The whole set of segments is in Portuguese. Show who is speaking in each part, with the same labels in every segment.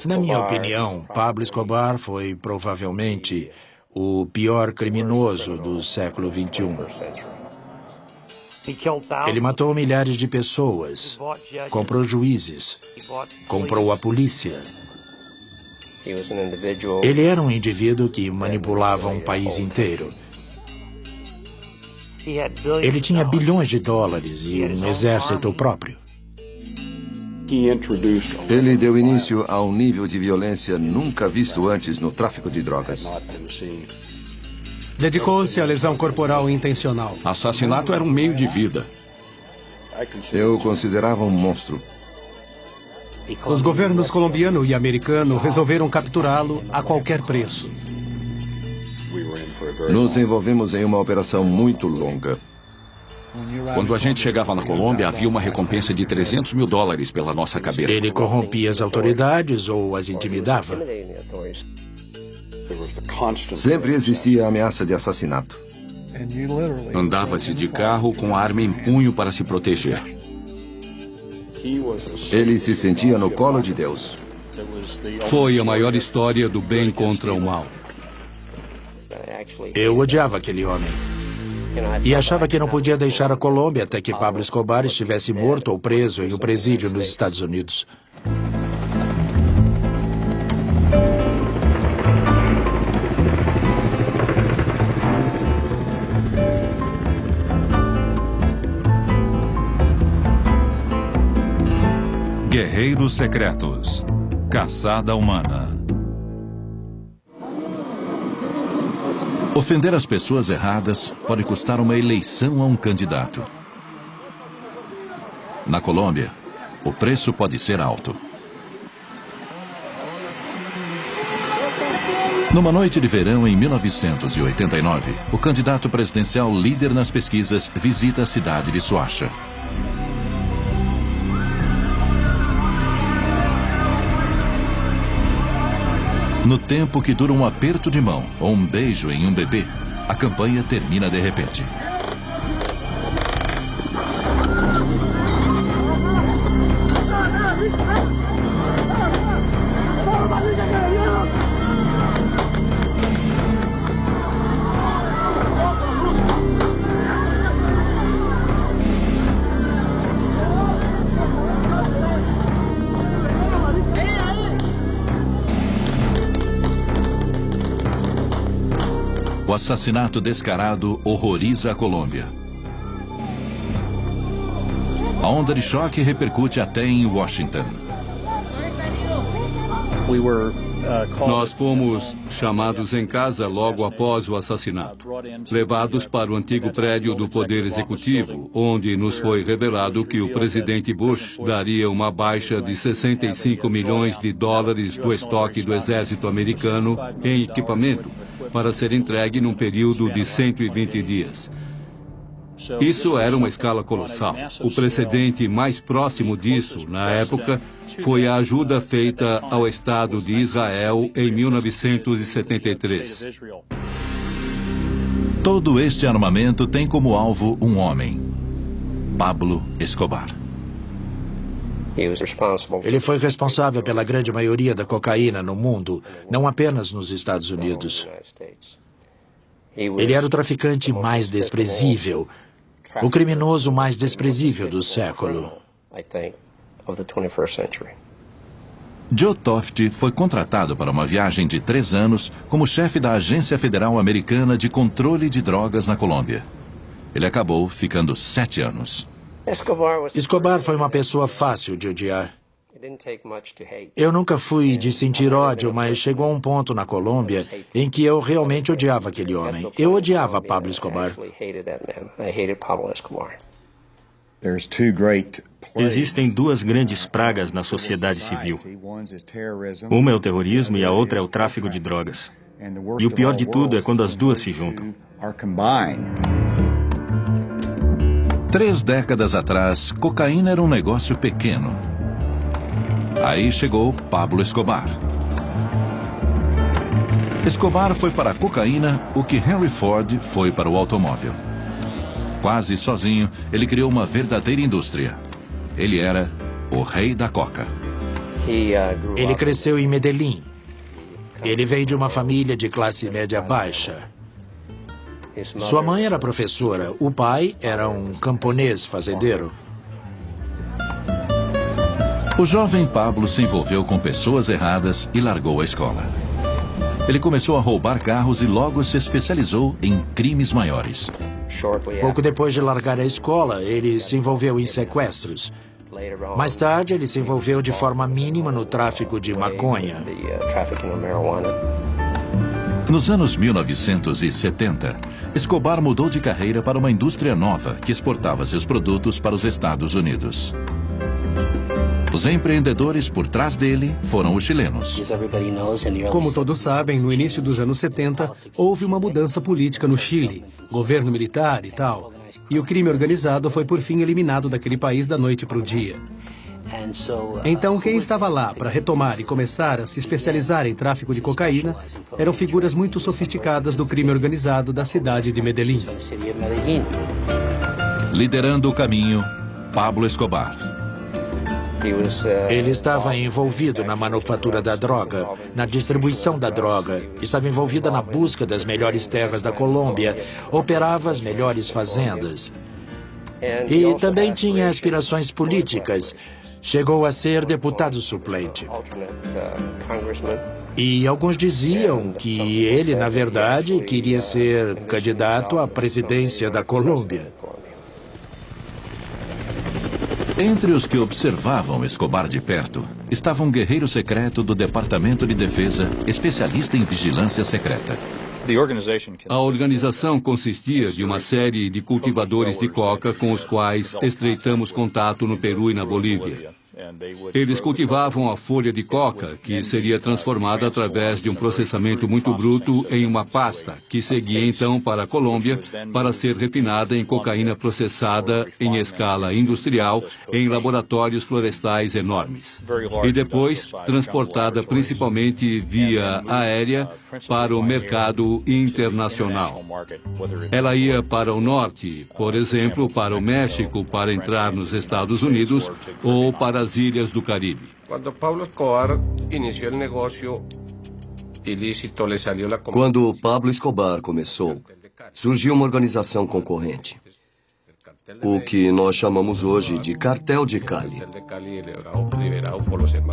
Speaker 1: Na minha opinião, Pablo Escobar foi provavelmente o pior criminoso do século XXI. Ele matou milhares de pessoas, comprou juízes, comprou a polícia. Ele era um indivíduo que manipulava um país inteiro. Ele tinha bilhões de dólares e um exército próprio.
Speaker 2: Ele deu início a um nível de violência nunca visto antes no tráfico de drogas.
Speaker 3: Dedicou-se à lesão corporal intencional.
Speaker 4: Assassinato era um meio de vida.
Speaker 2: Eu o considerava um monstro.
Speaker 3: Os governos colombiano e americano resolveram capturá-lo a qualquer preço.
Speaker 2: Nos envolvemos em uma operação muito longa.
Speaker 4: Quando a gente chegava na Colômbia, havia uma recompensa de $300 mil pela nossa cabeça.
Speaker 1: Ele corrompia as autoridades ou as intimidava.
Speaker 2: Sempre existia a ameaça de assassinato.
Speaker 4: Andava-se de carro com a arma em punho para se proteger.
Speaker 2: Ele se sentia no colo de Deus.
Speaker 5: Foi a maior história do bem contra o mal.
Speaker 1: Eu odiava aquele homem. E achava que não podia deixar a Colômbia até que Pablo Escobar estivesse morto ou preso em um presídio nos Estados Unidos.
Speaker 6: Guerreiros Secretos. Caçada Humana. Ofender as pessoas erradas pode custar uma eleição a um candidato. Na Colômbia, o preço pode ser alto. Numa noite de verão em 1989, o candidato presidencial líder nas pesquisas visita a cidade de Soacha. No tempo que dura um aperto de mão ou um beijo em um bebê, a campanha termina de repente. O assassinato descarado horroriza a Colômbia. A onda de choque repercute até em Washington.
Speaker 5: Nós fomos chamados em casa logo após o assassinato, levados para o antigo prédio do Poder Executivo, onde nos foi revelado que o presidente Bush daria uma baixa de $65 milhões do estoque do exército americano em equipamento para ser entregue num período de 120 dias. Isso era uma escala colossal. O precedente mais próximo disso, na época, foi a ajuda feita ao Estado de Israel em 1973.
Speaker 6: Todo este armamento tem como alvo um homem: Pablo Escobar.
Speaker 1: Ele foi responsável pela grande maioria da cocaína no mundo, não apenas nos Estados Unidos. Ele era o traficante mais desprezível, o criminoso mais desprezível do século.
Speaker 6: Joe Toft foi contratado para uma viagem de 3 anos como chefe da Agência Federal Americana de Controle de Drogas na Colômbia. Ele acabou ficando 7 anos.
Speaker 1: Escobar foi uma pessoa fácil de odiar. Eu nunca fui de sentir ódio, mas chegou um ponto na Colômbia em que eu realmente odiava aquele homem. Eu odiava Pablo Escobar.
Speaker 7: Existem duas grandes pragas na sociedade civil. Uma é o terrorismo e a outra é o tráfico de drogas. E o pior de tudo é quando as duas se juntam.
Speaker 6: 3 décadas atrás, cocaína era um negócio pequeno. Aí chegou Pablo Escobar. Escobar foi para a cocaína o que Henry Ford foi para o automóvel. Quase sozinho, ele criou uma verdadeira indústria. Ele era o rei da coca.
Speaker 1: Ele cresceu em Medellín. Ele veio de uma família de classe média baixa. Sua mãe era professora, o pai era um camponês fazendeiro.
Speaker 6: O jovem Pablo se envolveu com pessoas erradas e largou a escola. Ele começou a roubar carros e logo se especializou em crimes maiores.
Speaker 1: Pouco depois de largar a escola, ele se envolveu em sequestros. Mais tarde, ele se envolveu de forma mínima no tráfico de maconha.
Speaker 6: Nos anos 1970, Escobar mudou de carreira para uma indústria nova que exportava seus produtos para os Estados Unidos. Os empreendedores por trás dele foram os chilenos.
Speaker 3: Como todos sabem, no início dos anos 70, houve uma mudança política no Chile, governo militar e tal. E o crime organizado foi por fim eliminado daquele país da noite para o dia. Então, quem estava lá para retomar e começar a se especializar em tráfico de cocaína eram figuras muito sofisticadas do crime organizado da cidade de Medellín.
Speaker 6: Liderando o caminho, Pablo Escobar.
Speaker 1: Ele estava envolvido na manufatura da droga, na distribuição da droga, estava envolvido na busca das melhores terras da Colômbia, operava as melhores fazendas. E também tinha aspirações políticas. Chegou a ser deputado suplente. E alguns diziam que ele, na verdade, queria ser candidato à presidência da Colômbia.
Speaker 6: Entre os que observavam Escobar de perto, estava um guerreiro secreto do Departamento de Defesa, especialista em vigilância secreta.
Speaker 5: A organização consistia de uma série de cultivadores de coca com os quais estreitamos contato no Peru e na Bolívia. Eles cultivavam a folha de coca, que seria transformada através de um processamento muito bruto em uma pasta, que seguia então para a Colômbia para ser refinada em cocaína processada em escala industrial em laboratórios florestais enormes. E depois transportada principalmente via aérea para o mercado internacional. Ela ia para o norte, por exemplo, para o México para entrar nos Estados Unidos ou para as ilhas do Caribe.
Speaker 8: Quando Pablo Escobar começou, surgiu uma organização concorrente, o que nós chamamos hoje de Cartel de Cali.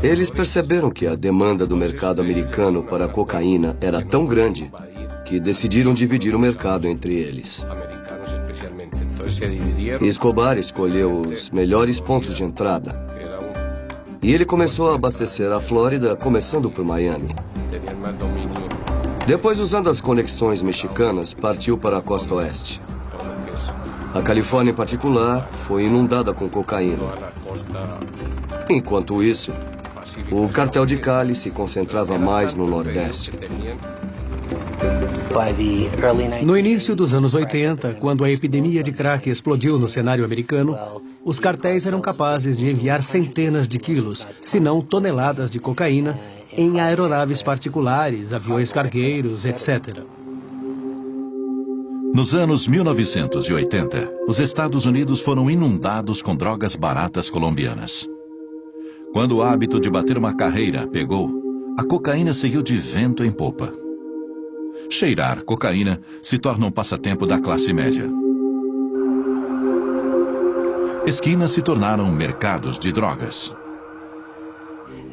Speaker 8: Eles perceberam que a demanda do mercado americano para a cocaína era tão grande que decidiram dividir o mercado entre eles. Escobar escolheu os melhores pontos de entrada e ele começou a abastecer a Flórida, começando por Miami. Depois, usando as conexões mexicanas, partiu para a costa oeste. A Califórnia, em particular, foi inundada com cocaína. Enquanto isso, o cartel de Cali se concentrava mais no Nordeste.
Speaker 3: No início dos anos 80, quando a epidemia de crack explodiu no cenário americano, os cartéis eram capazes de enviar centenas de quilos, se não toneladas de cocaína, em aeronaves particulares, aviões cargueiros, etc.
Speaker 6: Nos anos 1980, os Estados Unidos foram inundados com drogas baratas colombianas. Quando o hábito de bater uma carreira pegou, a cocaína seguiu de vento em popa. Cheirar cocaína se torna um passatempo da classe média. Esquinas se tornaram mercados de drogas.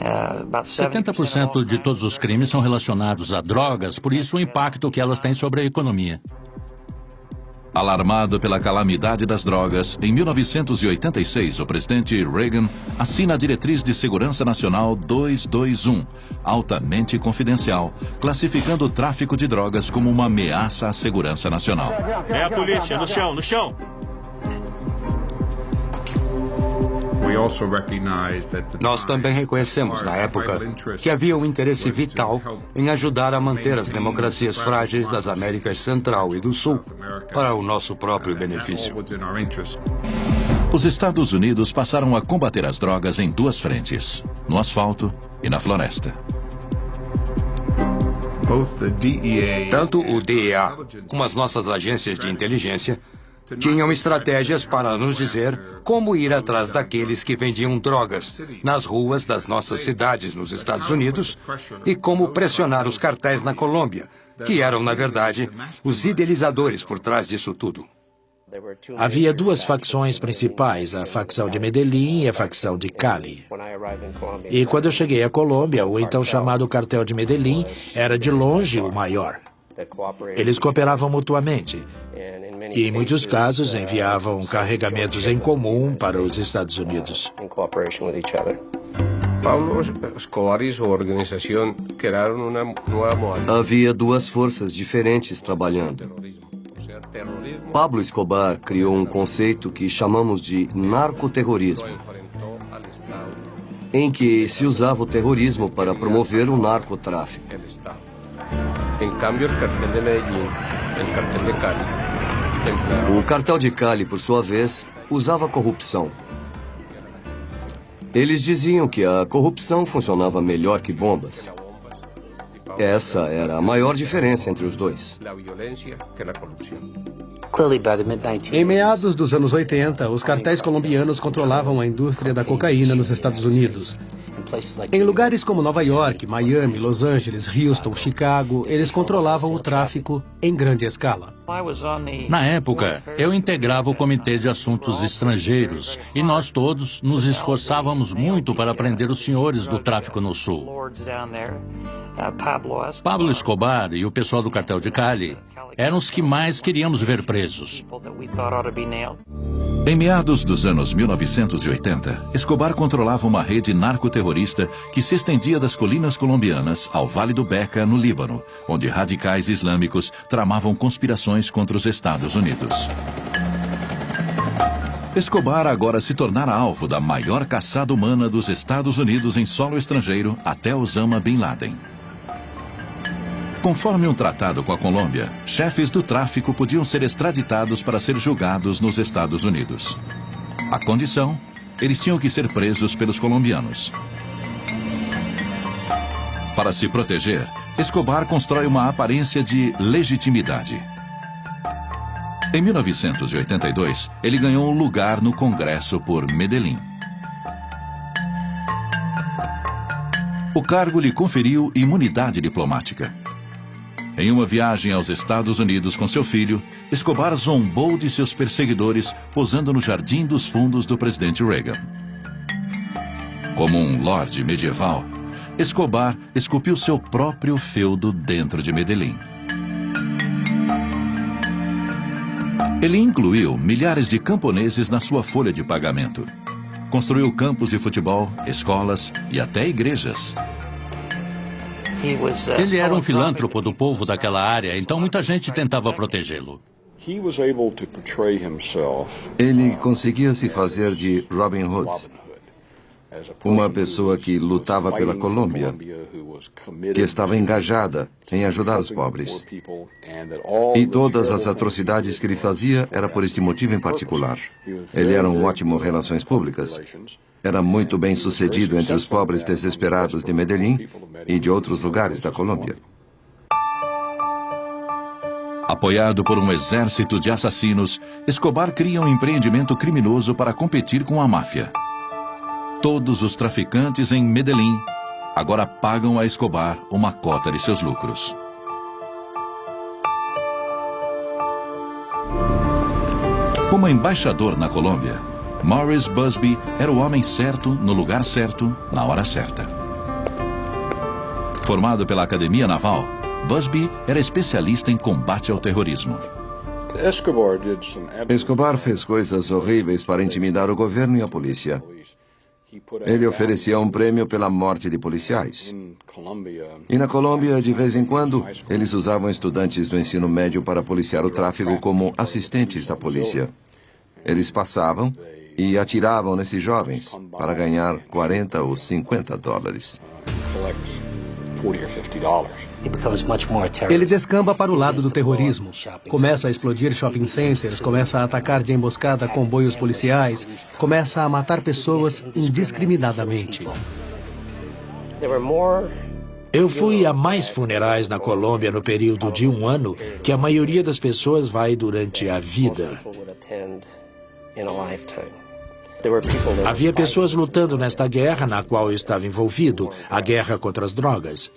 Speaker 9: 70% de todos os crimes são relacionados a drogas, por isso o impacto que elas têm sobre a economia.
Speaker 6: Alarmado pela calamidade das drogas, em 1986, o presidente Reagan assina a Diretriz de Segurança Nacional 221, altamente confidencial, classificando o tráfico de drogas como uma ameaça à segurança nacional.
Speaker 7: É a polícia, no chão, no chão!
Speaker 10: Nós também reconhecemos, na época, que havia um interesse vital em ajudar a manter as democracias frágeis das Américas Central e do Sul para o nosso próprio benefício.
Speaker 6: Os Estados Unidos passaram a combater as drogas em duas frentes, no asfalto e na floresta.
Speaker 10: Tanto o DEA como as nossas agências de inteligência Tinham estratégias para nos dizer como ir atrás daqueles que vendiam drogas nas ruas das nossas cidades nos Estados Unidos e como pressionar os cartéis na Colômbia, que eram, na verdade, os idealizadores por trás disso tudo.
Speaker 1: Havia duas facções principais, a facção de Medellín e a facção de Cali. E quando eu cheguei à Colômbia, o então chamado cartel de Medellín era de longe o maior. Eles cooperavam mutuamente e, em muitos casos, enviavam carregamentos em comum para os Estados Unidos.
Speaker 11: Pablo Escobar e sua organização criaram uma nova modalidade.
Speaker 8: Havia duas forças diferentes trabalhando. Pablo Escobar criou um conceito que chamamos de narcoterrorismo, em que se usava o terrorismo para promover o narcotráfico.
Speaker 11: Em cambio, o cartel de Medellín, o cartel de Cali.
Speaker 8: O cartel de Cali, por sua vez, usava corrupção. Eles diziam que a corrupção funcionava melhor que bombas. Essa era a maior diferença entre os dois.
Speaker 3: Em meados dos anos 80, os cartéis colombianos controlavam a indústria da cocaína nos Estados Unidos. Em lugares como Nova York, Miami, Los Angeles, Houston, Chicago, eles controlavam o tráfico em grande escala.
Speaker 9: Na época, eu integrava o Comitê de Assuntos Estrangeiros e nós todos nos esforçávamos muito para prender os senhores do tráfico no Sul. Pablo Escobar e o pessoal do cartel de Cali eram os que mais queríamos ver presos.
Speaker 6: Em meados dos anos 1980, Escobar controlava uma rede narcoterrorista que se estendia das colinas colombianas ao Vale do Beca, no Líbano, onde radicais islâmicos tramavam conspirações contra os Estados Unidos. Escobar agora se tornara alvo da maior caçada humana dos Estados Unidos em solo estrangeiro até Osama Bin Laden. Conforme um tratado com a Colômbia, chefes do tráfico podiam ser extraditados para ser julgados nos Estados Unidos. A condição, eles tinham que ser presos pelos colombianos. Para se proteger, Escobar constrói uma aparência de legitimidade. Em 1982, ele ganhou um lugar no Congresso por Medellín. O cargo lhe conferiu imunidade diplomática. Em uma viagem aos Estados Unidos com seu filho, Escobar zombou de seus perseguidores posando no Jardim dos Fundos do presidente Reagan. Como um lorde medieval, Escobar esculpiu seu próprio feudo dentro de Medellín. Ele incluiu milhares de camponeses na sua folha de pagamento. Construiu campos de futebol, escolas e até igrejas.
Speaker 9: Ele era um filântropo do povo daquela área, então muita gente tentava protegê-lo.
Speaker 2: Ele conseguia se fazer de Robin Hood, uma pessoa que lutava pela Colômbia, que estava engajada em ajudar os pobres. E todas as atrocidades que ele fazia era por este motivo em particular. Ele era um ótimo relações públicas. Era muito bem sucedido entre os pobres desesperados de Medellín e de outros lugares da Colômbia.
Speaker 6: Apoiado por um exército de assassinos, Escobar cria um empreendimento criminoso para competir com a máfia. Todos os traficantes em Medellín agora pagam a Escobar uma cota de seus lucros. Como embaixador na Colômbia, Morris Busby era o homem certo, no lugar certo, na hora certa. Formado pela Academia Naval, Busby era especialista em combate ao terrorismo.
Speaker 2: Escobar fez coisas horríveis para intimidar o governo e a polícia. Ele oferecia um prêmio pela morte de policiais. E na Colômbia, de vez em quando, eles usavam estudantes do ensino médio para policiar o tráfico como assistentes da polícia. Eles passavam e atiravam nesses jovens para ganhar 40 ou 50 dólares.
Speaker 3: Ele descamba para o lado do terrorismo. Começa a explodir shopping centers, começa a atacar de emboscada comboios policiais, começa a matar pessoas indiscriminadamente.
Speaker 1: Eu fui a mais funerais na Colômbia no período de 1 ano que a maioria das pessoas vai durante a vida. Havia pessoas lutando nesta guerra na qual eu estava envolvido, a guerra contra as drogas.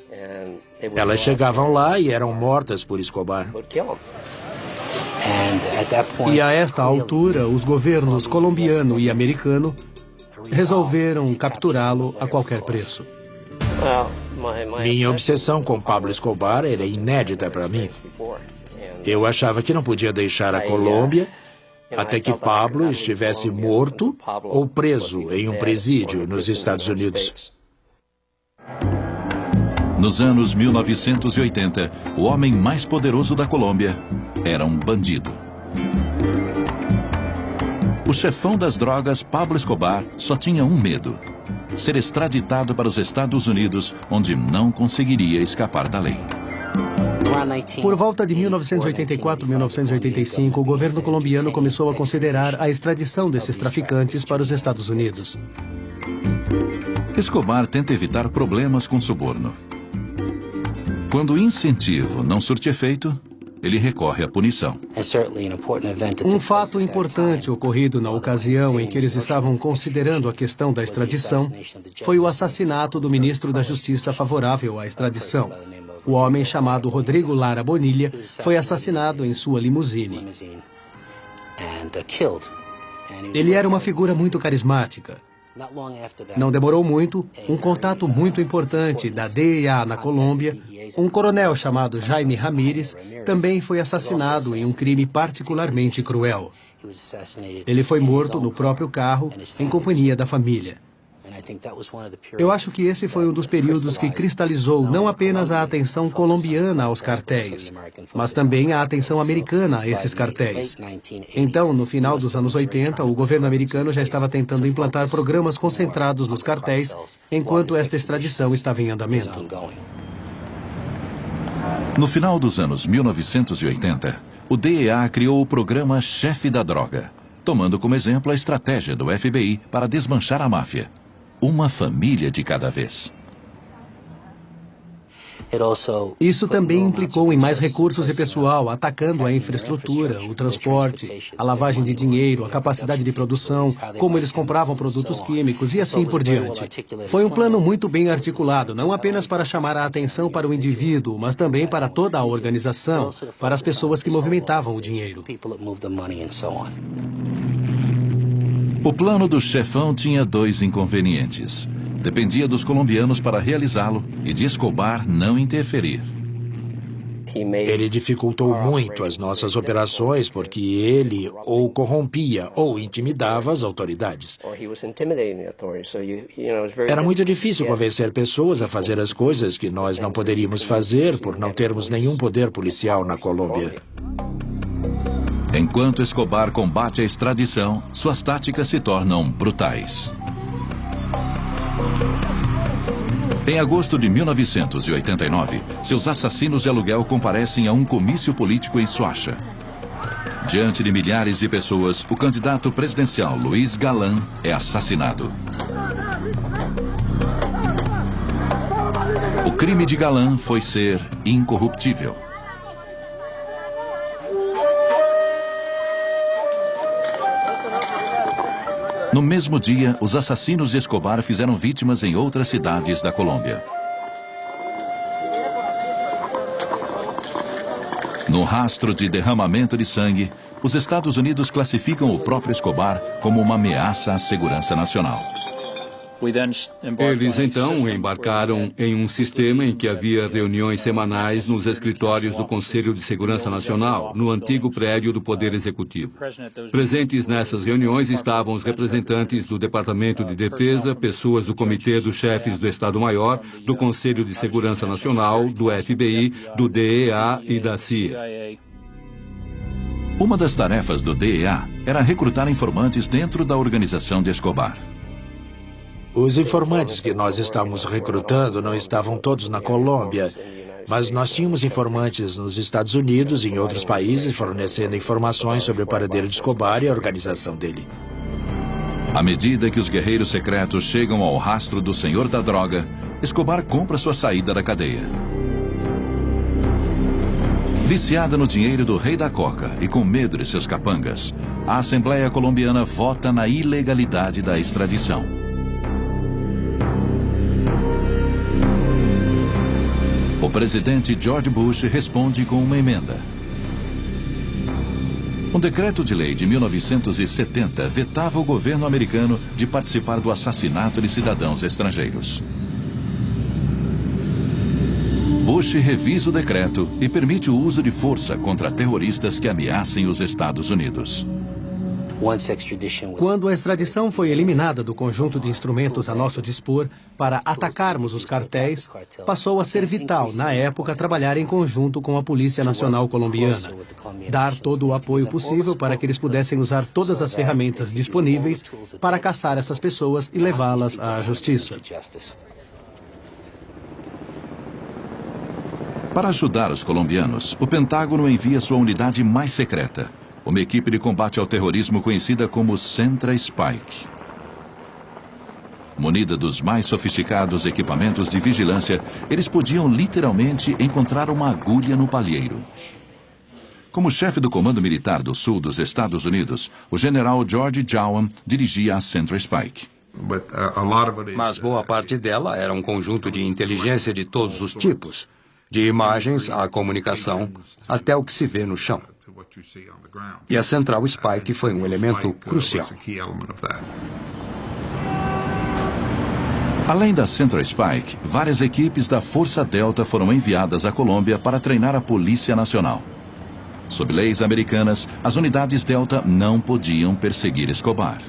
Speaker 1: Elas chegavam lá e eram mortas por Escobar.
Speaker 3: E a esta altura, os governos colombiano e americano resolveram capturá-lo a qualquer preço.
Speaker 1: Minha obsessão com Pablo Escobar era inédita para mim. Eu achava que não podia deixar a Colômbia até que Pablo estivesse morto ou preso em um presídio nos Estados Unidos.
Speaker 6: Nos anos 1980, o homem mais poderoso da Colômbia era um bandido. O chefão das drogas, Pablo Escobar, só tinha um medo: ser extraditado para os Estados Unidos, onde não conseguiria escapar da lei.
Speaker 3: Por volta de 1984-1985, o governo colombiano começou a considerar a extradição desses traficantes para os Estados Unidos.
Speaker 6: Escobar tenta evitar problemas com suborno. Quando o incentivo não surte efeito, ele recorre à punição.
Speaker 3: Um fato importante ocorrido na ocasião em que eles estavam considerando a questão da extradição foi o assassinato do ministro da Justiça favorável à extradição. O homem chamado Rodrigo Lara Bonilla foi assassinado em sua limusine. Ele era uma figura muito carismática. Não demorou muito, um contato muito importante da DEA na Colômbia, um coronel chamado Jaime Ramírez, também foi assassinado em um crime particularmente cruel. Ele foi morto no próprio carro, em companhia da família. Eu acho que esse foi um dos períodos que cristalizou não apenas a atenção colombiana aos cartéis, mas também a atenção americana a esses cartéis. Então, no final dos anos 80, o governo americano já estava tentando implantar programas concentrados nos cartéis, enquanto esta extradição estava em andamento.
Speaker 6: No final dos anos 1980, o DEA criou o programa Chefe da Droga, tomando como exemplo a estratégia do FBI para desmanchar a máfia. Uma família de cada vez.
Speaker 3: Isso também implicou em mais recursos e pessoal, atacando a infraestrutura, o transporte, a lavagem de dinheiro, a capacidade de produção, como eles compravam produtos químicos e assim por diante. Foi um plano muito bem articulado, não apenas para chamar a atenção para o indivíduo, mas também para toda a organização, para as pessoas que movimentavam o dinheiro.
Speaker 6: O plano do chefão tinha 2 inconvenientes. Dependia dos colombianos para realizá-lo e de Escobar não interferir.
Speaker 1: Ele dificultou muito as nossas operações porque ele ou corrompia ou intimidava as autoridades. Era muito difícil convencer pessoas a fazer as coisas que nós não poderíamos fazer por não termos nenhum poder policial na Colômbia.
Speaker 6: Enquanto Escobar combate a extradição, suas táticas se tornam brutais. Em agosto de 1989, seus assassinos de aluguel comparecem a um comício político em Soacha. Diante de milhares de pessoas, o candidato presidencial Luiz Galán é assassinado. O crime de Galán foi ser incorruptível. No mesmo dia, os assassinos de Escobar fizeram vítimas em outras cidades da Colômbia. No rastro de derramamento de sangue, os Estados Unidos classificam o próprio Escobar como uma ameaça à segurança nacional.
Speaker 5: Eles então embarcaram em um sistema em que havia reuniões semanais nos escritórios do Conselho de Segurança Nacional, no antigo prédio do Poder Executivo. Presentes nessas reuniões estavam os representantes do Departamento de Defesa, pessoas do Comitê dos Chefes do Estado-Maior, do Conselho de Segurança Nacional, do FBI, do DEA e da CIA.
Speaker 6: Uma das tarefas do DEA era recrutar informantes dentro da organização de Escobar.
Speaker 1: Os informantes que nós estávamos recrutando não estavam todos na Colômbia, mas nós tínhamos informantes nos Estados Unidos e em outros países fornecendo informações sobre o paradeiro de Escobar e a organização dele.
Speaker 6: À medida que os guerreiros secretos chegam ao rastro do Senhor da Droga, Escobar compra sua saída da cadeia. Viciada no dinheiro do rei da coca e com medo de seus capangas, a Assembleia Colombiana vota na ilegalidade da extradição. O presidente George Bush responde com uma emenda. Um decreto de lei de 1970 vetava o governo americano de participar do assassinato de cidadãos estrangeiros. Bush revisa o decreto e permite o uso de força contra terroristas que ameacem os Estados Unidos.
Speaker 3: Quando a extradição foi eliminada do conjunto de instrumentos a nosso dispor para atacarmos os cartéis, passou a ser vital, na época, trabalhar em conjunto com a Polícia Nacional Colombiana. Dar todo o apoio possível para que eles pudessem usar todas as ferramentas disponíveis para caçar essas pessoas e levá-las à justiça.
Speaker 6: Para ajudar os colombianos, o Pentágono envia sua unidade mais secreta, uma equipe de combate ao terrorismo conhecida como Centra Spike. Munida dos mais sofisticados equipamentos de vigilância, eles podiam literalmente encontrar uma agulha no palheiro. Como chefe do Comando Militar do Sul dos Estados Unidos, o general George Jowan dirigia a Centra Spike.
Speaker 10: Mas boa parte dela era um conjunto de inteligência de todos os tipos, de imagens à comunicação, até o que se vê no chão. E a Central Spike foi um elemento crucial.
Speaker 6: Além da Central Spike, várias equipes da Força Delta foram enviadas à Colômbia para treinar a Polícia Nacional. Sob leis americanas, as unidades Delta não podiam perseguir Escobar.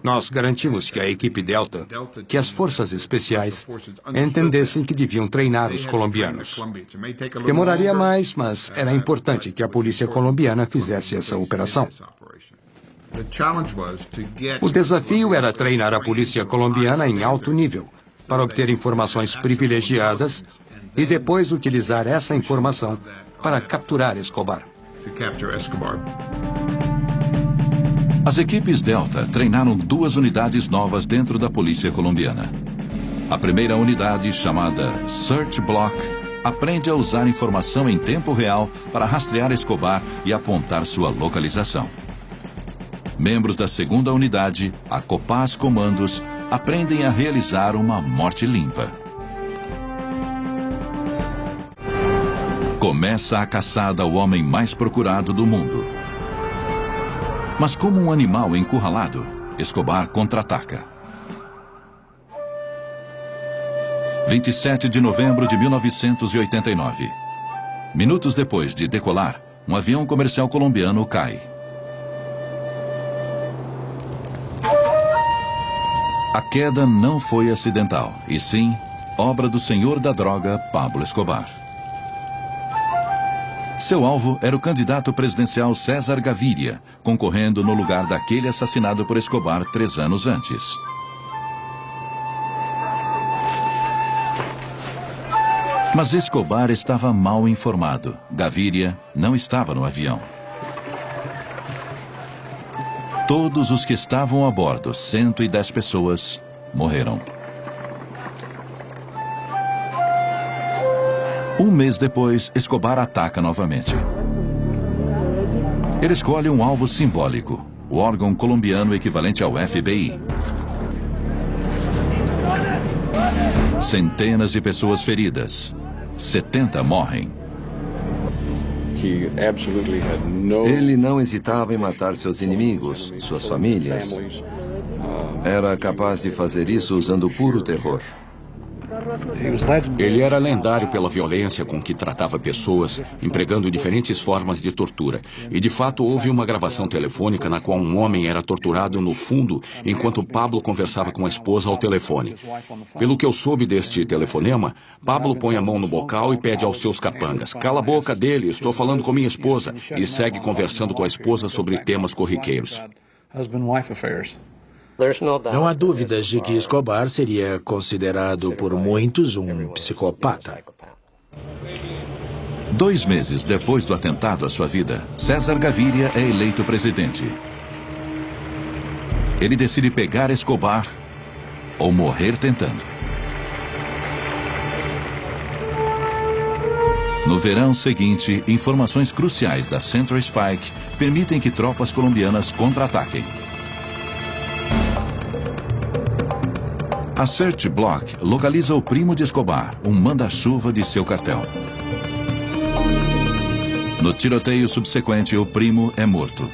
Speaker 10: Nós garantimos que a equipe Delta, que as forças especiais, entendessem que deviam treinar os colombianos. Demoraria mais, mas era importante que a polícia colombiana fizesse essa operação. O desafio era treinar a polícia colombiana em alto nível, para obter informações privilegiadas e depois utilizar essa informação para capturar Escobar.
Speaker 6: As equipes Delta treinaram 2 unidades novas dentro da polícia colombiana. A primeira unidade, chamada Search Block, aprende a usar informação em tempo real para rastrear Escobar e apontar sua localização. Membros da segunda unidade, a Copaz Comandos, aprendem a realizar uma morte limpa. Começa a caçada ao homem mais procurado do mundo. Mas como um animal encurralado, Escobar contra-ataca. 27 de novembro de 1989. Minutos depois de decolar, um avião comercial colombiano cai. A queda não foi acidental, e sim obra do senhor da droga, Pablo Escobar. Seu alvo era o candidato presidencial César Gaviria, concorrendo no lugar daquele assassinado por Escobar 3 anos antes. Mas Escobar estava mal informado. Gaviria não estava no avião. Todos os que estavam a bordo, 110 pessoas, morreram. Um mês depois, Escobar ataca novamente. Ele escolhe um alvo simbólico, o órgão colombiano equivalente ao FBI. Centenas de pessoas feridas. 70 morrem.
Speaker 2: Ele não hesitava em matar seus inimigos, suas famílias. Era capaz de fazer isso usando puro terror.
Speaker 4: Ele era lendário pela violência com que tratava pessoas, empregando diferentes formas de tortura. E, de fato, houve uma gravação telefônica na qual um homem era torturado no fundo enquanto Pablo conversava com a esposa ao telefone. Pelo que eu soube deste telefonema, Pablo põe a mão no bocal e pede aos seus capangas: "Cala a boca dele, estou falando com minha esposa", e segue conversando com a esposa sobre temas corriqueiros.
Speaker 1: Não há dúvidas de que Escobar seria considerado por muitos um psicopata.
Speaker 6: 2 meses depois do atentado à sua vida, César Gaviria é eleito presidente. Ele decide pegar Escobar ou morrer tentando. No verão seguinte, informações cruciais da Central Spike permitem que tropas colombianas contra-ataquem. A Search Block localiza o primo de Escobar, um manda-chuva de seu cartel. No tiroteio subsequente, o primo é morto.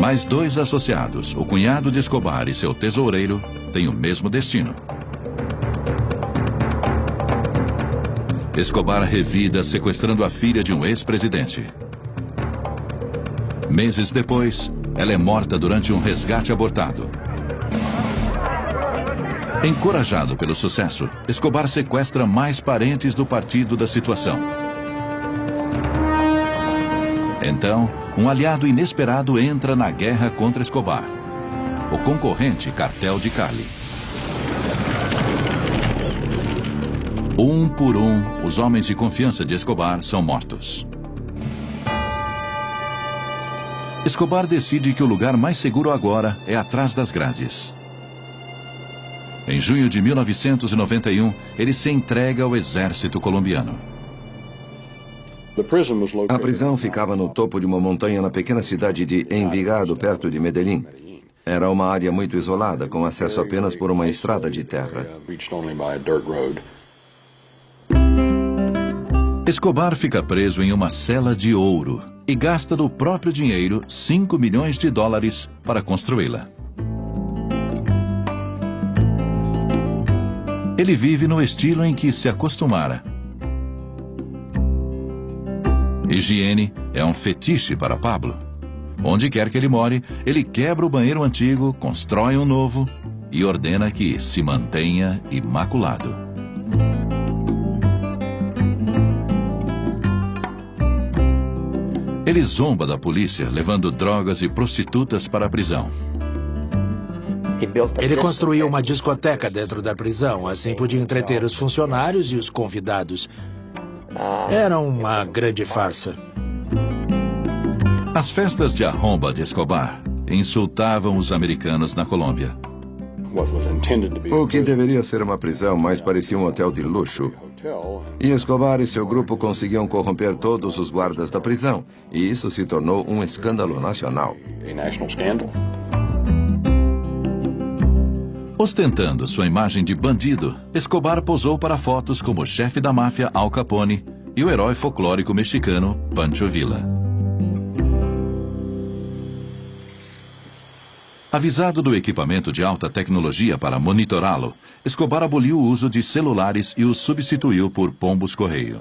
Speaker 6: Mais 2 associados, o cunhado de Escobar e seu tesoureiro, têm o mesmo destino. Escobar revida sequestrando a filha de um ex-presidente. Meses depois, ela é morta durante um resgate abortado. Encorajado pelo sucesso, Escobar sequestra mais parentes do partido da situação. Então, um aliado inesperado entra na guerra contra Escobar: o concorrente Cartel de Cali. Um por um, os homens de confiança de Escobar são mortos. Escobar decide que o lugar mais seguro agora é atrás das grades. Em junho de 1991, ele se entrega ao exército colombiano.
Speaker 2: A prisão ficava no topo de uma montanha na pequena cidade de Envigado, perto de Medellín. Era uma área muito isolada, com acesso apenas por uma estrada de terra.
Speaker 6: Escobar fica preso em uma cela de ouro e gasta do próprio dinheiro $5 milhões para construí-la. Ele vive no estilo em que se acostumara. Higiene é um fetiche para Pablo. Onde quer que ele more, ele quebra o banheiro antigo, constrói um novo e ordena que se mantenha imaculado. Ele zomba da polícia, levando drogas e prostitutas para a prisão.
Speaker 1: Ele construiu uma discoteca dentro da prisão, assim podia entreter os funcionários e os convidados. Era uma grande farsa.
Speaker 6: As festas de arromba de Escobar insultavam os americanos na Colômbia.
Speaker 2: O que deveria ser uma prisão, mas parecia um hotel de luxo. E Escobar e seu grupo conseguiam corromper todos os guardas da prisão, e isso se tornou um escândalo nacional.
Speaker 6: Ostentando sua imagem de bandido, Escobar posou para fotos como o chefe da máfia Al Capone e o herói folclórico mexicano Pancho Villa. Avisado do equipamento de alta tecnologia para monitorá-lo, Escobar aboliu o uso de celulares e os substituiu por pombos-correio.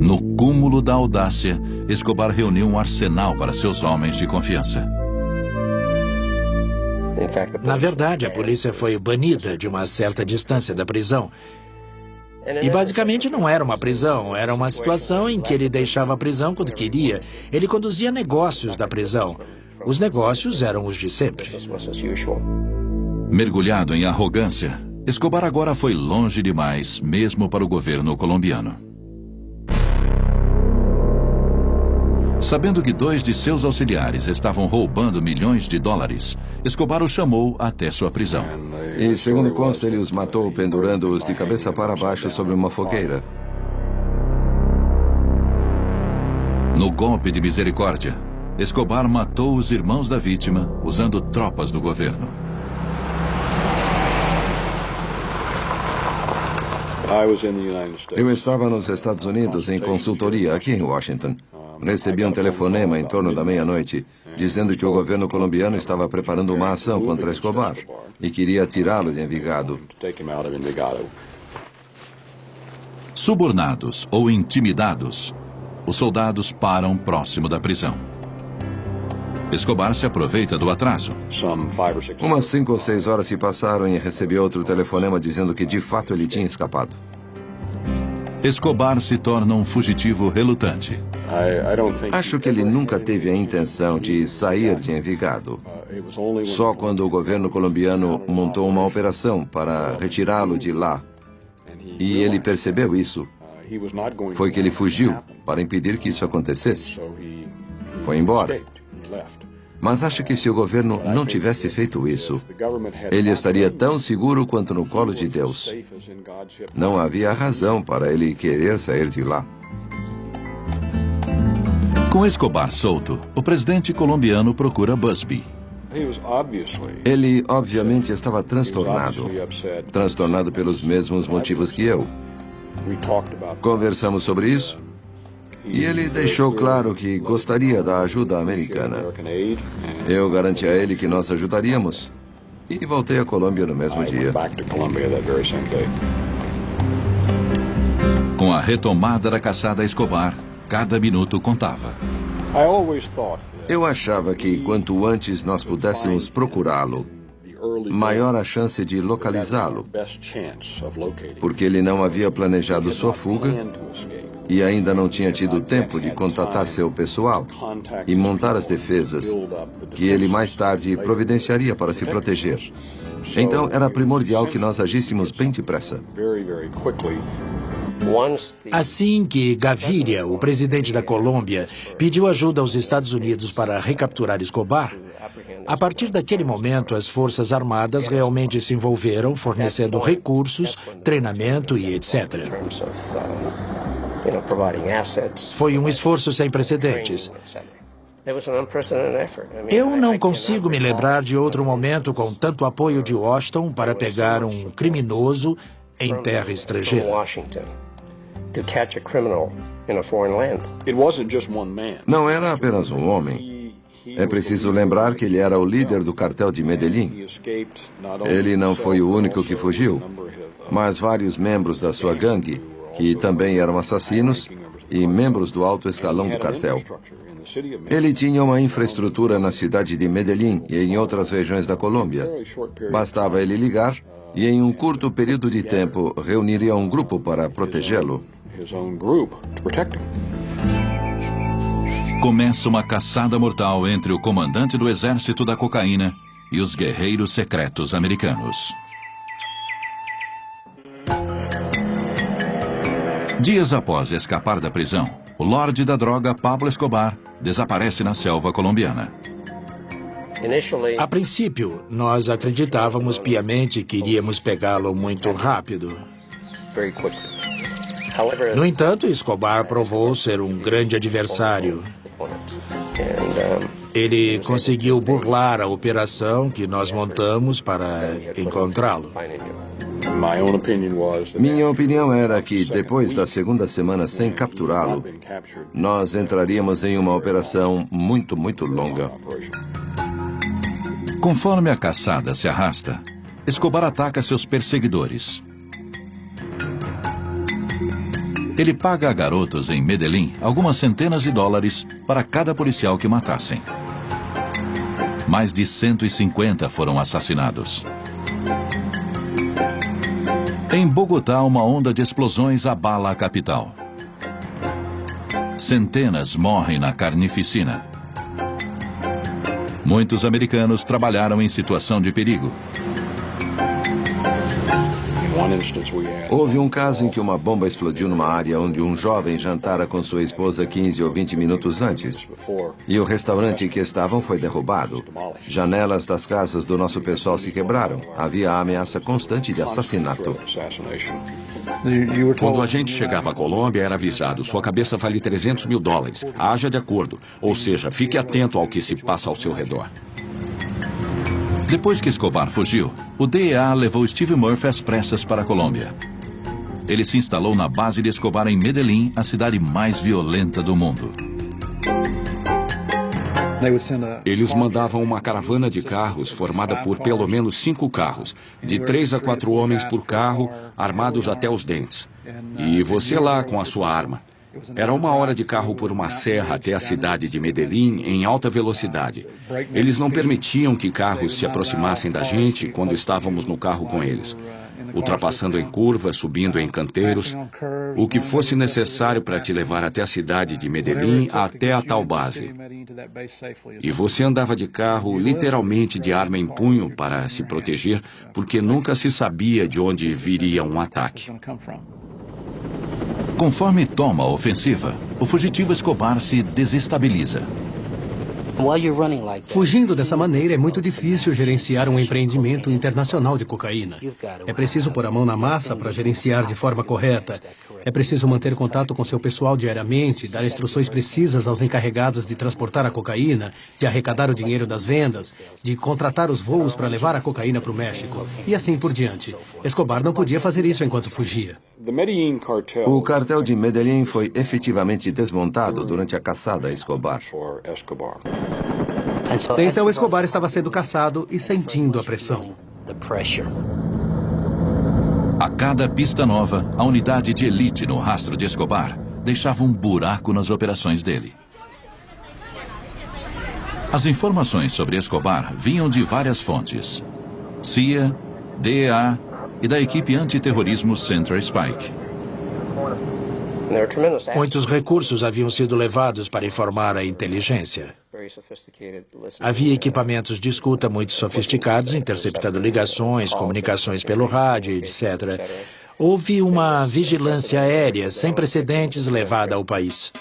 Speaker 6: No cúmulo da audácia, Escobar reuniu um arsenal para seus homens de confiança.
Speaker 1: Na verdade, a polícia foi banida de uma certa distância da prisão. E basicamente não era uma prisão, era uma situação em que ele deixava a prisão quando queria. Ele conduzia negócios da prisão. Os negócios eram os de sempre.
Speaker 6: Mergulhado em arrogância, Escobar agora foi longe demais, mesmo para o governo colombiano. Sabendo que 2 de seus auxiliares estavam roubando milhões de dólares, Escobar os chamou até sua prisão.
Speaker 2: E, segundo consta, ele os matou pendurando-os de cabeça para baixo sobre uma fogueira.
Speaker 6: No golpe de misericórdia, Escobar matou os irmãos da vítima usando tropas do governo.
Speaker 2: Eu estava nos Estados Unidos em consultoria aqui em Washington. Recebi um telefonema em torno da meia-noite, dizendo que o governo colombiano estava preparando uma ação contra Escobar e queria tirá-lo de Envigado.
Speaker 6: Subornados ou intimidados, os soldados param próximo da prisão. Escobar se aproveita do atraso.
Speaker 2: Umas 5 ou 6 horas se passaram e recebi outro telefonema dizendo que de fato ele tinha escapado.
Speaker 6: Escobar se torna um fugitivo relutante.
Speaker 2: Acho que ele nunca teve a intenção de sair de Envigado. Só quando o governo colombiano montou uma operação para retirá-lo de lá, e ele percebeu isso, foi que ele fugiu para impedir que isso acontecesse. Foi embora. Mas acho que se o governo não tivesse feito isso, ele estaria tão seguro quanto no colo de Deus. Não havia razão para ele querer sair de lá.
Speaker 6: Com Escobar solto, o presidente colombiano procura Busby.
Speaker 2: Ele, obviamente, estava transtornado. Transtornado pelos mesmos motivos que eu. Conversamos sobre isso. E ele deixou claro que gostaria da ajuda americana. Eu garanti a ele que nós ajudaríamos. E voltei à Colômbia no mesmo dia.
Speaker 6: Com a retomada da caçada a Escobar, cada minuto contava.
Speaker 2: Eu achava que quanto antes nós pudéssemos procurá-lo, maior a chance de localizá-lo, porque ele não havia planejado sua fuga e ainda não tinha tido tempo de contatar seu pessoal e montar as defesas que ele mais tarde providenciaria para se proteger. Então era primordial que nós agíssemos bem depressa.
Speaker 1: Assim que Gaviria, o presidente da Colômbia, pediu ajuda aos Estados Unidos para recapturar Escobar, a partir daquele momento as Forças Armadas realmente se envolveram, fornecendo recursos, treinamento e etc. Foi um esforço sem precedentes. Eu não consigo me lembrar de outro momento com tanto apoio de Washington para pegar um criminoso em terra estrangeira.
Speaker 2: Não era apenas um homem. É preciso lembrar que ele era o líder do cartel de Medellín. Ele não foi o único que fugiu, mas vários membros da sua gangue, que também eram assassinos, e membros do alto escalão do cartel. Ele tinha uma infraestrutura na cidade de Medellín e em outras regiões da Colômbia. Bastava ele ligar e em um curto período de tempo reuniria um grupo para protegê-lo.
Speaker 6: Começa uma caçada mortal entre o comandante do exército da cocaína e os guerreiros secretos americanos. Dias após escapar da prisão, o lorde da droga Pablo Escobar desaparece na selva colombiana.
Speaker 1: A princípio, nós acreditávamos piamente que iríamos pegá-lo muito rápido. No entanto, Escobar provou ser um grande adversário. Ele conseguiu burlar a operação que nós montamos para encontrá-lo.
Speaker 2: Minha opinião era que, depois da segunda semana sem capturá-lo, nós entraríamos em uma operação muito longa.
Speaker 6: Conforme a caçada se arrasta, Escobar ataca seus perseguidores. Ele paga a garotos em Medellín algumas centenas de dólares para cada policial que matassem. Mais de 150 foram assassinados. Em Bogotá, uma onda de explosões abala a capital. Centenas morrem na carnificina. Muitos americanos trabalharam em situação de perigo.
Speaker 2: Houve um caso em que uma bomba explodiu numa área onde um jovem jantara com sua esposa 15 ou 20 minutos antes. E o restaurante em que estavam foi derrubado. Janelas das casas do nosso pessoal se quebraram. Havia a ameaça constante de assassinato.
Speaker 4: Quando a gente chegava à Colômbia, era avisado: sua cabeça vale 300 mil dólares. Haja de acordo. Ou seja, fique atento ao que se passa ao seu redor.
Speaker 6: Depois que Escobar fugiu, o DEA levou Steve Murphy às pressas para a Colômbia. Ele se instalou na base de Escobar em Medellín, a cidade mais violenta do mundo.
Speaker 4: Eles mandavam uma caravana de carros formada por pelo menos 5 carros, de 3 a 4 homens por carro, armados até os dentes. E você lá com a sua arma. Era 1 hora de carro por uma serra até a cidade de Medellín em alta velocidade. Eles não permitiam que carros se aproximassem da gente quando estávamos no carro com eles. ultrapassando em curvas, subindo em canteiros, o que fosse necessário para te levar até a cidade de Medellín, até a tal base. E você andava de carro, literalmente de arma em punho, para se proteger, porque nunca se sabia de onde viria um ataque.
Speaker 6: Conforme toma a ofensiva, o fugitivo Escobar se desestabiliza.
Speaker 3: Fugindo dessa maneira, é muito difícil gerenciar um empreendimento internacional de cocaína. É preciso pôr a mão na massa para gerenciar de forma correta. É preciso manter contato com seu pessoal diariamente, dar instruções precisas aos encarregados de transportar a cocaína, de arrecadar o dinheiro das vendas, de contratar os voos para levar a cocaína para o México, e assim por diante. Escobar não podia fazer isso enquanto fugia.
Speaker 2: O cartel de Medellín foi efetivamente desmontado durante a caçada a Escobar.
Speaker 3: Então Escobar estava sendo caçado e sentindo a pressão.
Speaker 6: A cada pista nova, a unidade de elite no rastro de Escobar deixava um buraco nas operações dele. As informações sobre Escobar vinham de várias fontes: CIA, DEA e da equipe antiterrorismo Central Spike.
Speaker 1: Muitos recursos haviam sido levados para informar a inteligência. Havia equipamentos de escuta muito sofisticados, interceptando ligações, comunicações pelo rádio, etc. Houve uma vigilância aérea sem precedentes levada ao país.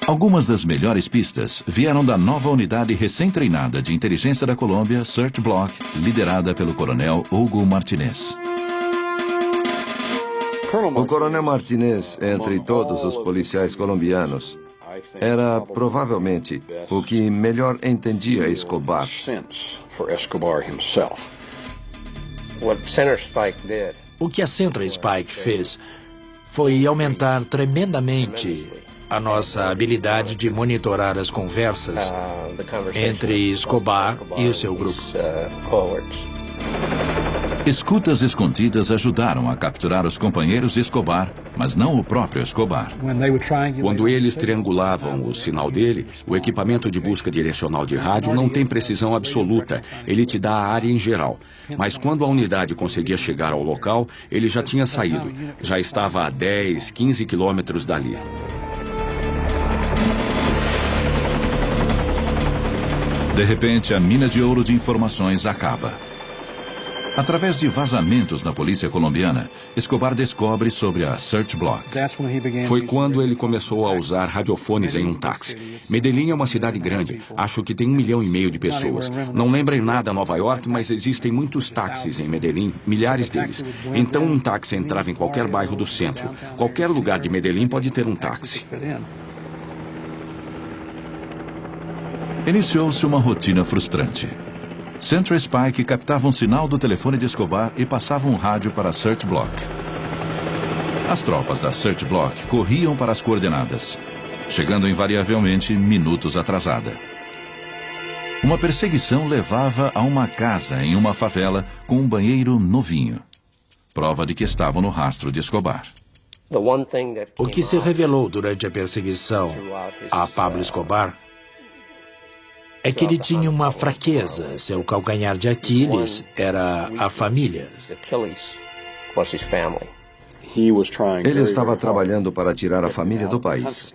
Speaker 6: Algumas das melhores pistas vieram da nova unidade recém-treinada de inteligência da Colômbia, Search Block, liderada pelo coronel Hugo Martinez.
Speaker 2: O coronel Martinez, entre todos os policiais colombianos, era provavelmente o que melhor entendia Escobar.
Speaker 1: O que a Central Spike fez foi aumentar tremendamente a nossa habilidade de monitorar as conversas entre Escobar e o seu grupo.
Speaker 6: Escutas escondidas ajudaram a capturar os companheiros de Escobar, mas não o próprio Escobar.
Speaker 4: Quando eles triangulavam o sinal dele, o equipamento de busca direcional de rádio não tem precisão absoluta, ele te dá a área em geral. Mas quando a unidade conseguia chegar ao local, ele já tinha saído, já estava a 10, 15 quilômetros dali.
Speaker 6: De repente, a mina de ouro de informações acaba. Através de vazamentos na polícia colombiana, Escobar descobre sobre a Search Block.
Speaker 4: Foi quando ele começou a usar radiofones em um táxi. Medellín é uma cidade grande, acho que tem 1,5 milhão de pessoas. Não lembra em nada Nova York, mas existem muitos táxis em Medellín, milhares deles. Então um táxi entrava em qualquer bairro do centro. Qualquer lugar de Medellín pode ter um táxi.
Speaker 6: Iniciou-se uma rotina frustrante. Central Spike captava um sinal do telefone de Escobar e passava um rádio para a Search Block. As tropas da Search Block corriam para as coordenadas, chegando invariavelmente minutos atrasada. Uma perseguição levava a uma casa em uma favela com um banheiro novinho, prova de que estavam no rastro de Escobar.
Speaker 1: O que se revelou durante a perseguição a Pablo Escobar é que ele tinha uma fraqueza. Seu calcanhar de Aquiles era a família.
Speaker 2: Ele estava trabalhando para tirar a família do país.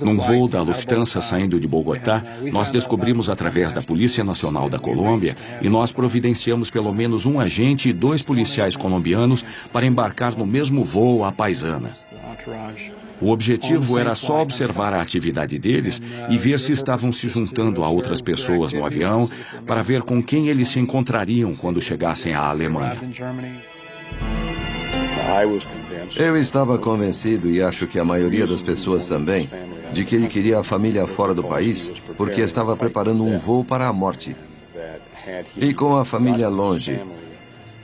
Speaker 4: Num voo da Lufthansa saindo de Bogotá, nós descobrimos através da Polícia Nacional da Colômbia e nós providenciamos pelo menos um agente e 2 policiais colombianos para embarcar no mesmo voo à paisana. O objetivo era só observar a atividade deles e ver se estavam se juntando a outras pessoas no avião para ver com quem eles se encontrariam quando chegassem à Alemanha.
Speaker 2: Eu estava convencido, e acho que a maioria das pessoas também, de que ele queria a família fora do país porque estava preparando um voo para a morte. E com a família longe,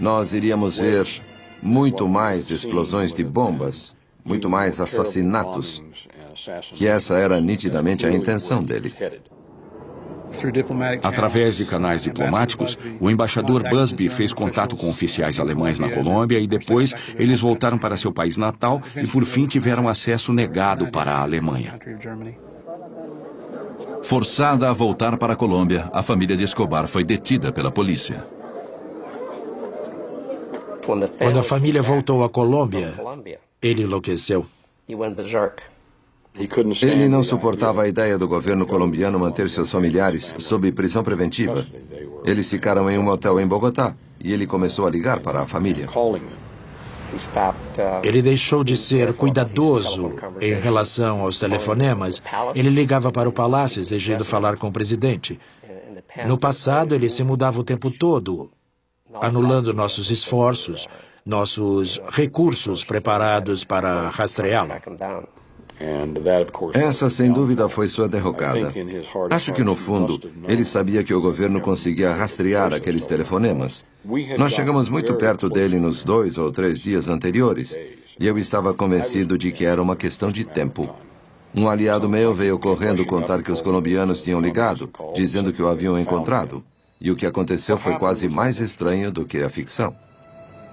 Speaker 2: nós iríamos ver muito mais explosões de bombas, muito mais assassinatos, que essa era nitidamente a intenção dele.
Speaker 4: Através de canais diplomáticos, o embaixador Busby fez contato com oficiais alemães na Colômbia e depois eles voltaram para seu país natal e por fim tiveram acesso negado para a Alemanha.
Speaker 6: Forçada a voltar para a Colômbia, a família de Escobar foi detida pela polícia.
Speaker 1: Quando a família voltou à Colômbia, ele enlouqueceu.
Speaker 2: Ele não suportava a ideia do governo colombiano manter seus familiares sob prisão preventiva. Eles ficaram em um hotel em Bogotá e ele começou a ligar para a família.
Speaker 1: Ele deixou de ser cuidadoso em relação aos telefonemas. Ele ligava para o palácio exigindo falar com o presidente. No passado, ele se mudava o tempo todo, anulando nossos esforços, nossos recursos preparados para rastreá-lo.
Speaker 2: Essa, sem dúvida, foi sua derrocada. Acho que, no fundo, ele sabia que o governo conseguia rastrear aqueles telefonemas. Nós chegamos muito perto dele nos 2 ou 3 dias anteriores, e eu estava convencido de que era uma questão de tempo. Um aliado meu veio correndo contar que os colombianos tinham ligado, dizendo que o haviam encontrado. E o que aconteceu foi quase mais estranho do que a ficção.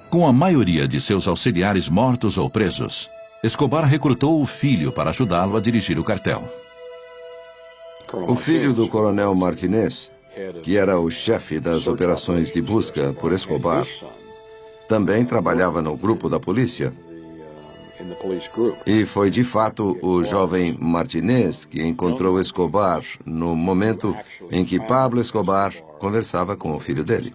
Speaker 6: Com a maioria de seus auxiliares mortos ou presos, Escobar recrutou o filho para ajudá-lo a dirigir o cartel.
Speaker 2: O filho do coronel Martinez, que era o chefe das operações de busca por Escobar, também trabalhava no grupo da polícia. E foi, de fato, o jovem Martinez que encontrou Escobar no momento em que Pablo Escobar conversava com o filho dele.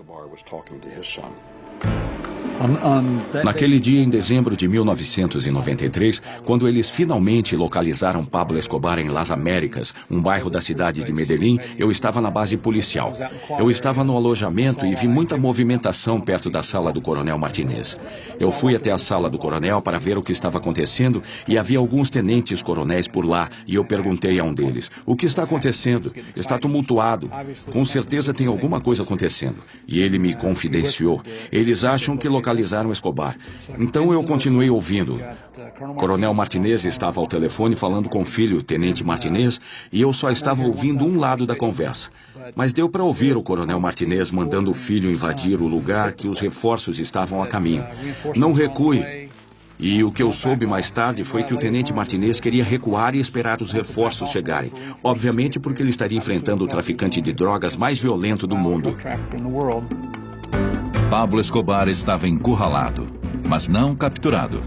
Speaker 4: Naquele dia, em dezembro de 1993, quando eles finalmente localizaram Pablo Escobar em Las Américas, um bairro da cidade de Medellín, eu estava na base policial. Eu estava no alojamento e vi muita movimentação perto da sala do coronel Martinez. Eu fui até a sala do coronel para ver o que estava acontecendo e havia alguns tenentes coronéis por lá e eu perguntei a um deles: o que está acontecendo? Está tumultuado. Com certeza tem alguma coisa acontecendo. E ele me confidenciou. Eles acham que localizaram Escobar. Então eu continuei ouvindo. Coronel Martinez estava ao telefone falando com o filho, Tenente Martinez, e eu só estava ouvindo um lado da conversa. Mas deu para ouvir o Coronel Martinez mandando o filho invadir o lugar que os reforços estavam a caminho. Não recue. E o que eu soube mais tarde foi que o Tenente Martinez queria recuar e esperar os reforços chegarem. Obviamente porque ele estaria enfrentando o traficante de drogas mais violento do mundo.
Speaker 6: Pablo Escobar estava encurralado, mas não capturado.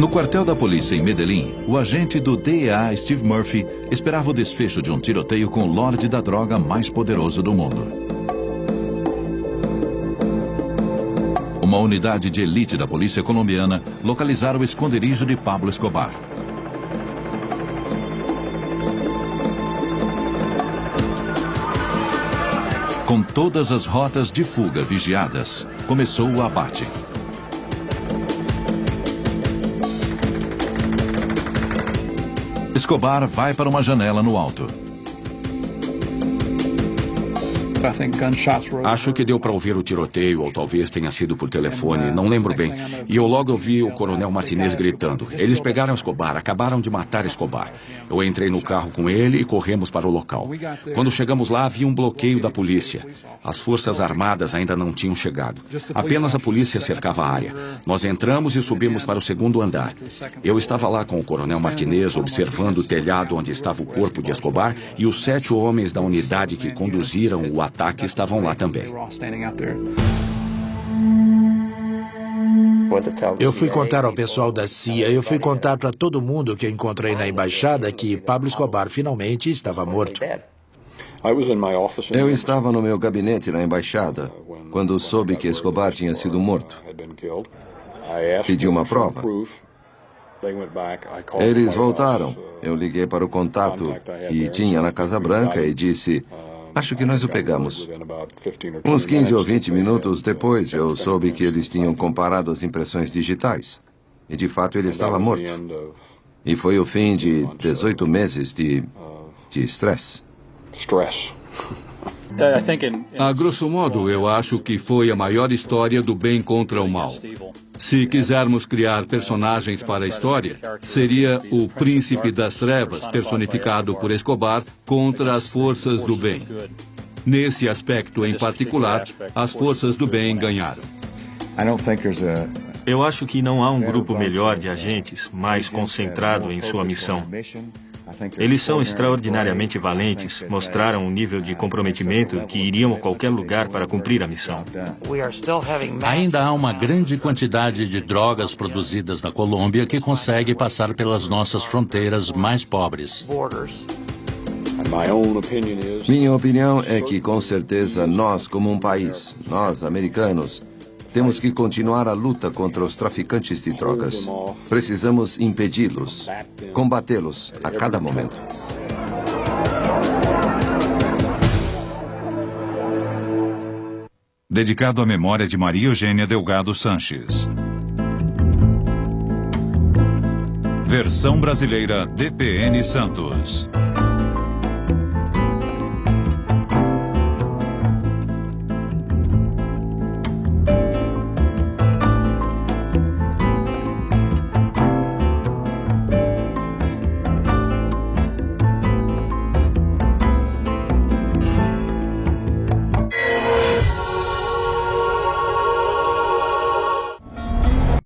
Speaker 6: No quartel da polícia em Medellín, o agente do DEA, Steve Murphy, esperava o desfecho de um tiroteio com o lorde da droga mais poderoso do mundo. Uma unidade de elite da polícia colombiana localizara o esconderijo de Pablo Escobar. Com todas as rotas de fuga vigiadas, começou o abate. Escobar vai para uma janela no alto.
Speaker 4: Acho que deu para ouvir o tiroteio, ou talvez tenha sido por telefone, não lembro bem. E eu logo ouvi o coronel Martinez gritando: eles pegaram Escobar, acabaram de matar Escobar. Eu entrei no carro com ele e corremos para o local. Quando chegamos lá, havia um bloqueio da polícia. As forças armadas ainda não tinham chegado. Apenas a polícia cercava a área. Nós entramos e subimos para o segundo andar. Eu estava lá com o coronel Martinez, observando o telhado onde estava o corpo de Escobar, e os 7 homens da unidade que conduziram o ataque estavam lá também.
Speaker 1: Eu fui contar ao pessoal da CIA, eu fui contar para todo mundo que encontrei na embaixada que Pablo Escobar finalmente estava morto.
Speaker 2: Eu estava no meu gabinete na embaixada quando soube que Escobar tinha sido morto. Pedi uma prova. Eles voltaram. Eu liguei para o contato que tinha na Casa Branca e disse: acho que nós o pegamos. Uns 15 ou 20 minutos depois, eu soube que eles tinham comparado as impressões digitais. E, de fato, ele estava morto. E foi o fim de 18 meses de estresse.
Speaker 5: A grosso modo, eu acho que foi a maior história do bem contra o mal. Se quisermos criar personagens para a história, seria o Príncipe das Trevas, personificado por Escobar, contra as forças do bem. Nesse aspecto em particular, as forças do bem ganharam.
Speaker 7: Eu acho que não há um grupo melhor de agentes, mais concentrado em sua missão. Eles são extraordinariamente valentes, mostraram um nível de comprometimento que iriam a qualquer lugar para cumprir a missão.
Speaker 9: Ainda há uma grande quantidade de drogas produzidas na Colômbia que consegue passar pelas nossas fronteiras mais pobres.
Speaker 2: Minha opinião é que, com certeza, nós, como um país, nós, americanos, temos que continuar a luta contra os traficantes de drogas. Precisamos impedi-los, combatê-los a cada momento.
Speaker 6: Dedicado à memória de Maria Eugênia Delgado Sanches. Versão brasileira DPN Santos.